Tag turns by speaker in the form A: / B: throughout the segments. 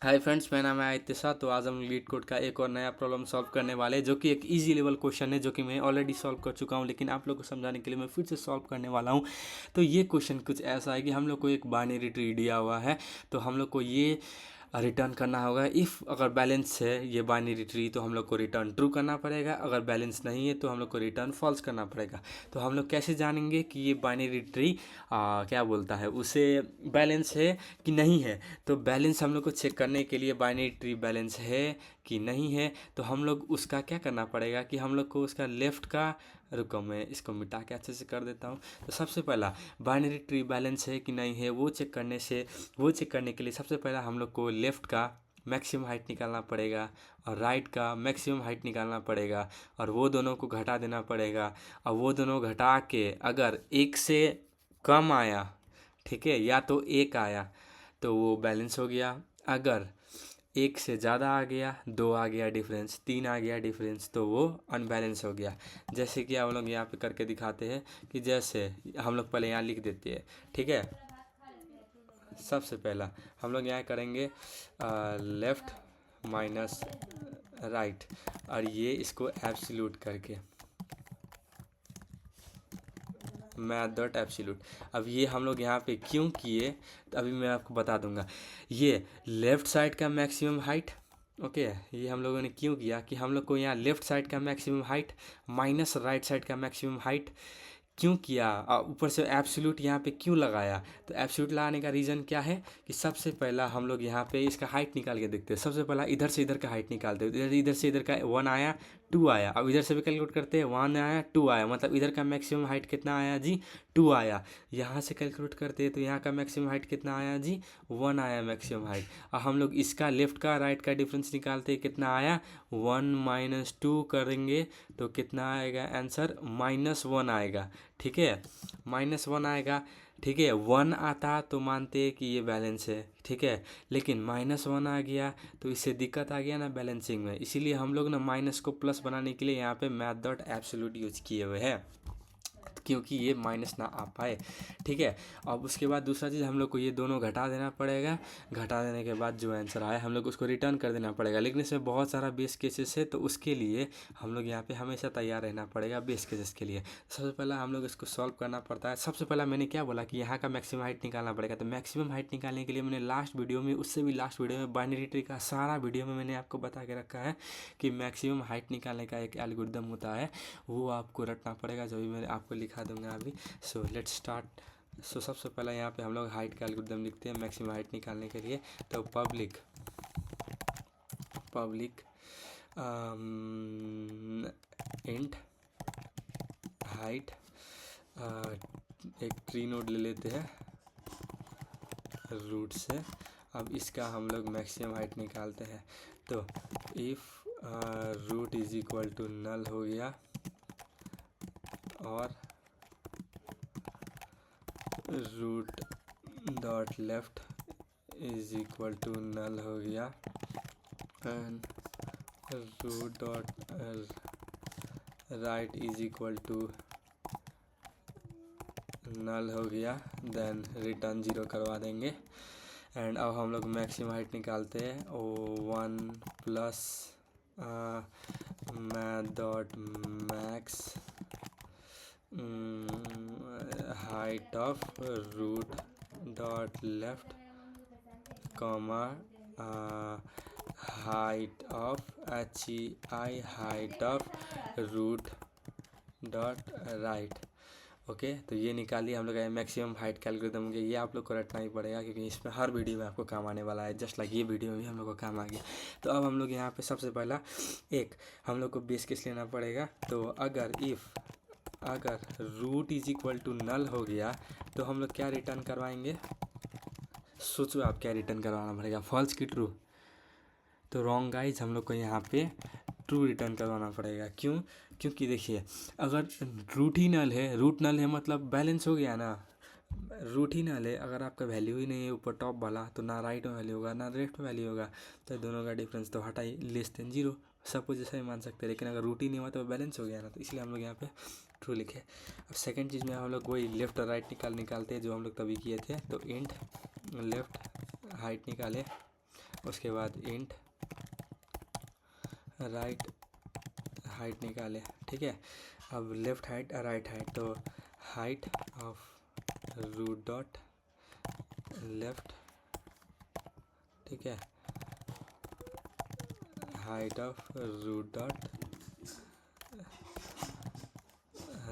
A: Hi friends, मेरा नाम है आयतिशा। तो आज हम लीड कोड का एक और नया प्रॉब्लम सॉल्व करने वाले हैं, जो कि एक इजी लेवल क्वेश्चन है, जो कि मैं ऑलरेडी सॉल्व कर चुका हूं, लेकिन आप लोग को समझाने के लिए मैं फिर से सॉल्व करने वाला हूं। तो ये क्वेश्चन कुछ ऐसा है कि हम लोग को एक बाइनरी ट्री दिया हुआ है, तो हम लोग को ये रिटर्न करना होगा। इफ़ अगर बैलेंस है ये बाइनरी ट्री तो हम लोग को रिटर्न ट्रू करना पड़ेगा, अगर बैलेंस नहीं है तो हम लोग को रिटर्न फॉल्स करना पड़ेगा। तो हम लोग कैसे जानेंगे कि ये बाइनरी ट्री क्या बोलता है, उसे बैलेंस है कि नहीं है? तो बैलेंस हम लोग को चेक करने के लिए बाइनरी ट्री बैलेंस है कि नहीं है, तो हम लोग उसका क्या करना पड़ेगा कि हम लोग को उसका लेफ़्ट का, रुको मैं इसको मिटा के अच्छे से कर देता हूँ। तो सबसे पहला बाइनरी ट्री बैलेंस है कि नहीं है वो चेक करने के लिए सबसे पहला हम लोग को लेफ़्ट का मैक्सिमम हाइट निकालना पड़ेगा और राइट का मैक्सिमम हाइट निकालना पड़ेगा, और वो दोनों को घटा देना पड़ेगा। और वो दोनों घटा के अगर एक से कम आया, ठीक है, या तो एक आया तो वो बैलेंस हो गया। अगर एक से ज़्यादा आ गया, दो आ गया डिफरेंस, तीन आ गया डिफरेंस, तो वो अनबैलेंस हो गया। जैसे कि हम लोग यहाँ पे करके दिखाते हैं कि जैसे हम लोग पहले यहाँ लिख देते हैं, ठीक है। सबसे पहला हम लोग यहाँ करेंगे लेफ़्ट माइनस राइट, और ये इसको एब्सोल्यूट करके मैथ डॉट एब्सोल्यूट। अब ये हम लोग यहाँ पे क्यों किए तो अभी मैं आपको बता दूंगा। ये लेफ़्ट साइड का मैक्सिमम हाइट, ओके, ये हम लोगों ने क्यों किया कि हम लोग को यहाँ लेफ़्ट साइड का maximum height minus right side का मैक्सिमम हाइट क्यों किया, और ऊपर से एब्सोल्यूट यहाँ पे क्यों लगाया। तो एब्सोल्यूट लगाने का रीज़न क्या है कि सबसे पहला हम लोग यहाँ पे इसका हाइट निकाल के देखते हैं। सबसे पहला इधर से इधर का हाइट निकालते हैं, इधर इधर से इधर का वन आया, टू आया। अब इधर से भी कैलकुलेट करते हैं, वन आया, टू आया, मतलब इधर का मैक्सिमम हाइट कितना आया जी, टू आया। यहाँ से कैलकुलेट करते हैं तो यहाँ का मैक्सिमम हाइट कितना आया जी, वन आया मैक्सिमम हाइट। और हम लोग इसका लेफ्ट का राइट का डिफरेंस निकालते हैं, कितना आया, वन माइनस टू करेंगे तो कितना आएगा आंसर, माइनस वन आएगा। ठीक है, माइनस वन आएगा। ठीक है, वन आता तो मानते हैं कि ये बैलेंस है, ठीक है, लेकिन माइनस वन आ गया तो इससे दिक्कत आ गया ना बैलेंसिंग में। इसीलिए हम लोग ना माइनस को प्लस बनाने के लिए यहाँ पे मैथ डॉट एब्सोल्यूट यूज किए हुए हैं, क्योंकि ये माइनस ना आ पाए। ठीक है, अब उसके बाद दूसरा चीज़ हम लोग को ये दोनों घटा देना पड़ेगा। घटा देने के बाद जो आंसर आए हम लोग उसको रिटर्न कर देना पड़ेगा, लेकिन इसमें बहुत सारा बेस केसेस है, तो उसके लिए हम लोग यहाँ पे हमेशा तैयार रहना पड़ेगा बेस केसेस के लिए। सबसे पहला हम लोग इसको सॉल्व करना पड़ता है। सबसे पहला मैंने क्या बोला कि यहाँ का मैक्सिमम हाइट निकालना पड़ेगा, तो मैक्सिमम हाइट निकालने के लिए मैंने लास्ट वीडियो में, उससे भी लास्ट वीडियो में, बाइनरी ट्री का सारा वीडियो में मैंने आपको बता के रखा है कि मैक्सिमम हाइट निकालने का एक एल्गोरिदम होता है, वो आपको रटना पड़ेगा, जो भी मैं आपको लिखा दूंगा अभी। So let's start. सो सबसे पहला यहाँ पे हम लोग हाइट का एल्गोरिदम लिखते हैं मैक्सिमम हाइट निकालने के लिए। तो पब्लिक इंट हाइट, एक ट्री नोड ले लेते हैं रूट से। अब इसका हम लोग मैक्सिमम हाइट निकालते हैं। तो if root is equal to null हो गया और root dot left is equal to null हो गया and root dot right is equal to null हो गया, देन रिटर्न ज़ीरो करवा देंगे। एंड अब हम लोग मैक्सिमम हाइट निकालते हैं, O one plus math dot max height of root dot left comma height of HEI height of root dot right. Okay, तो ये निकालिए हम लोग मैक्सिमम हाइट कैलकुलेट होंगे। ये आप लोग को रटना ही पड़ेगा, क्योंकि इसमें हर वीडियो में आपको काम आने वाला है, जस्ट लाइक ये वीडियो में भी हम लोग को काम आ गया। तो अब हम लोग यहाँ पे सबसे पहला एक हम लोग को बेस केस लेना पड़ेगा। तो अगर root is equal to null हो गया तो हम लोग क्या रिटर्न करवाएंगे, सोचो आप क्या रिटर्न करवाना पड़ेगा, फॉल्स की ट्रू। तो रॉन्ग गाइज, हम लोग को यहाँ पे ट्रू रिटर्न करवाना पड़ेगा। क्यों? क्योंकि देखिए अगर रूट ही नल है, रूट नल है मतलब बैलेंस हो गया ना। रूट ही नल है, अगर आपका वैल्यू ही नहीं है ऊपर टॉप वाला, तो ना राइट में वैल्यू होगा ना लेफ्ट में वैल्यू होगा, तो दोनों का डिफरेंस तो हटा ही, लेस देन जीरो, सब कुछ जैसा ही मान सकते हैं। लेकिन अगर रूट ही नहीं हुआ तो बैलेंस हो गया ना, तो इसलिए हम लोग यहाँ पे ट्रू लिखे। अब सेकंड चीज़ में हम लोग वही लेफ्ट और राइट निकालते हैं जो हम लोग तभी किए थे। तो इंट लेफ्ट हाइट निकाले उसके बाद इंट राइट हाइट निकाले, ठीक है। अब लेफ्ट हाइट और राइट हाइट, तो height of root dot left, ठीक है, height of root dot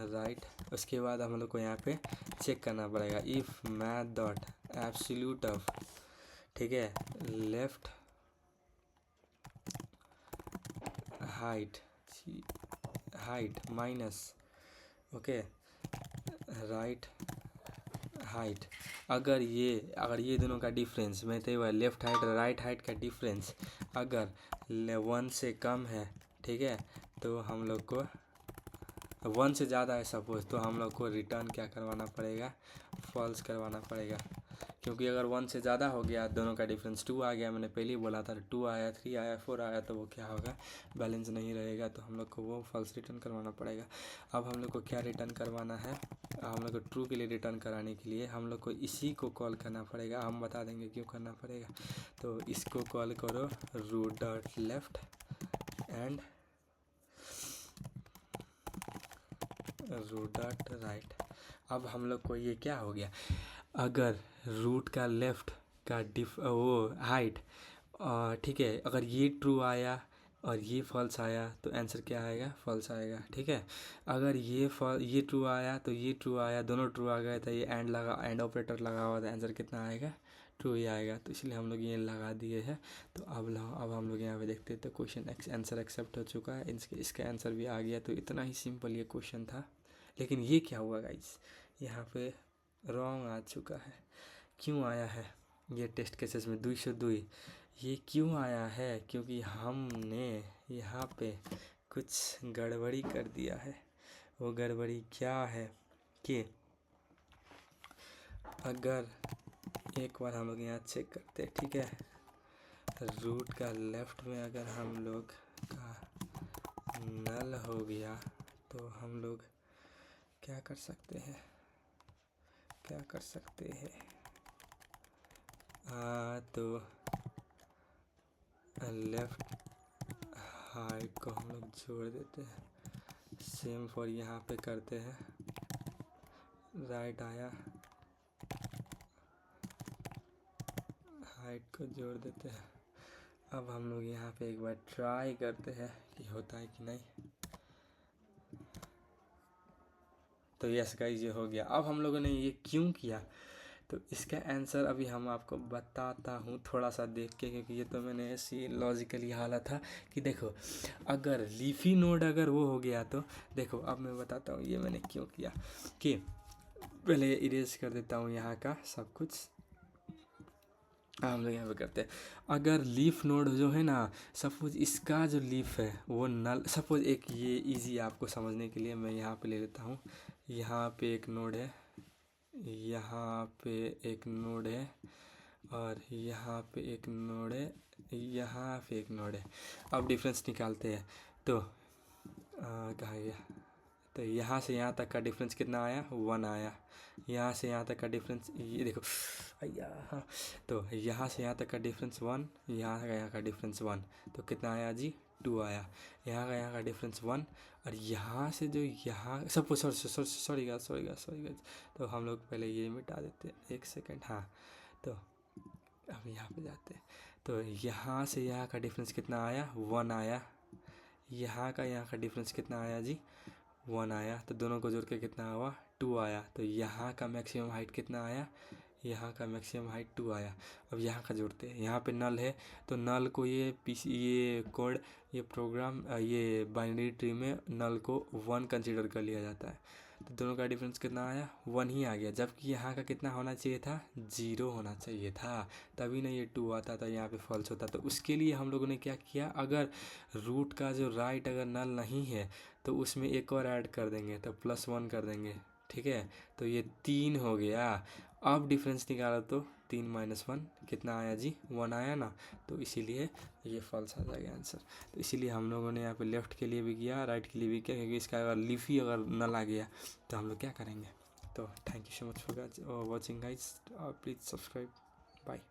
A: right. उसके बाद हम लोग को यहाँ पे चेक करना पड़ेगा if math dot absolute of, ठीक है, left height minus, okay, right height. अगर ये दोनों का डिफरेंस, मैं तो लेफ्ट हाइट और राइट हाइट का डिफरेंस अगर 1 से कम है, ठीक है, तो हम लोग को 1 से ज़्यादा है सपोज, तो हम लोग को रिटर्न क्या करवाना पड़ेगा, फॉल्स करवाना पड़ेगा। क्योंकि अगर 1 से ज़्यादा हो गया, दोनों का डिफरेंस 2 आ गया, मैंने पहले ही बोला था 2 आया, 3 आया, 4 आया, तो वो क्या होगा, बैलेंस नहीं रहेगा, तो हम लोग को वो फॉल्स रिटर्न करवाना पड़ेगा। अब हम लोग को क्या रिटर्न करवाना है, हम लोग को ट्रू के लिए रिटर्न कराने के लिए हम लोग को इसी को कॉल करना पड़ेगा। हम बता देंगे क्यों करना पड़ेगा। तो इसको कॉल करो root dot left and root dot right. अब हम लोग को ये क्या हो गया, अगर रूट का लेफ्ट का वो हाइट, ठीक है, अगर ये ट्रू आया और ये फॉल्स आया तो आंसर क्या आएगा, फॉल्स आएगा, ठीक है। अगर ये ट्रू आया तो ये ट्रू आया, दोनों ट्रू आ गए तो ये एंड ऑपरेटर लगा हुआ था, आंसर कितना आएगा, ट्रू ही आएगा। तो इसलिए हम लोग ये लगा दिए हैं। तो अब हम लोग यहाँ पे देखते हैं, तो क्वेश्चन आंसर एक्सेप्ट हो चुका है, इसका आंसर भी आ गया। तो इतना ही सिंपल ये क्वेश्चन था। लेकिन ये क्या हुआ गाइस, यहाँ पे रॉन्ग आ चुका है। क्यों आया है ये टेस्ट केसेस में 202, ये क्यों आया है, क्योंकि हमने यहाँ पे कुछ गड़बड़ी कर दिया है। वो गड़बड़ी क्या है कि अगर एक बार हम लोग यहाँ चेक करते हैं, ठीक है, रूट का लेफ्ट में अगर हम लोग का नल हो गया तो हम लोग क्या कर सकते हैं, तो लेफ्ट हाइट को हम लोग जोड़ देते हैं, सेम फॉर यहाँ पे करते हैं, राइट आया, हाइट को जोड़ देते हैं। अब हम लोग यहाँ पे एक बार ट्राई करते हैं कि होता है कि नहीं। तो यस गाइस, ये हो गया। अब हम लोगों ने ये क्यों किया, तो इसका आंसर अभी हम आपको बताता हूँ थोड़ा सा देख के, क्योंकि ये तो मैंने ऐसी लॉजिकली हाला था कि देखो, अगर लीफी नोड अगर वो हो गया तो देखो, अब मैं बताता हूँ ये मैंने क्यों किया। कि पहले इरेज कर देता हूँ यहाँ का सब कुछ, हम लोग यहाँ पे करते हैं। अगर लीफ नोड जो है ना, सपोज इसका जो लीफ है वो नल, सपोज एक ये इजी आपको समझने के लिए मैं यहाँ पे ले लेता हूँ। यहाँ पे एक नोड है, यहाँ पे एक नोड है, और यहाँ पे एक नोड है, यहाँ पे एक नोड है। अब डिफरेंस निकालते हैं। तो कहाँ गया, तो यहाँ से यहाँ तक का डिफरेंस कितना आया, 1 आया। यहाँ से यहाँ तक का डिफरेंस, ये देखो अय्या, हाँ, तो यहाँ से यहाँ तक का डिफरेंस 1, यहाँ का डिफरेंस 1, तो कितना आया जी, 2 आया। यहाँ का डिफरेंस 1, और यहाँ से जो यहाँ सब सॉरी गाइस, तो हम लोग पहले ये मिटा देते हैं, 1 सेकेंड, हाँ। तो अब यहाँ पे जाते हैं, तो यहाँ से यहाँ का डिफरेंस कितना आया, 1 आया। यहाँ का डिफरेंस कितना आया जी, 1 आया। तो दोनों को जोड़ के कितना हुआ, 2 आया। तो यहाँ का मैक्सिमम हाइट कितना आया, यहाँ का मैक्सिमम हाइट 2 आया। अब यहाँ का जोड़ते हैं, यहाँ पे नल है, तो नल को ये कोड, ये प्रोग्राम, ये बाइनरी ट्री में नल को 1 कंसीडर कर लिया जाता है। तो दोनों का डिफरेंस कितना आया, 1 ही आ गया, जबकि यहाँ का कितना होना चाहिए था, 0 होना चाहिए था, तभी ना ये 2 आता था, यहाँ पे फॉल्स होता। तो उसके लिए हम लोगों ने क्या किया, अगर रूट का जो राइट अगर नल नहीं है तो उसमें एक और ऐड कर देंगे, तो +1 कर देंगे, ठीक है। तो ये 3 हो गया। अब डिफरेंस निकाला तो 3 - 1 कितना आया जी, 1 आया ना। तो इसीलिए ये फॉल्स आ जाएगा आंसर। तो इसीलिए हम लोगों ने यहाँ पे लेफ्ट के लिए भी किया, राइट के लिए भी किया, क्योंकि इसका अगर लीफी अगर नल आ गया तो हम लोग क्या करेंगे। तो thank you so much for watching guys, please subscribe, bye.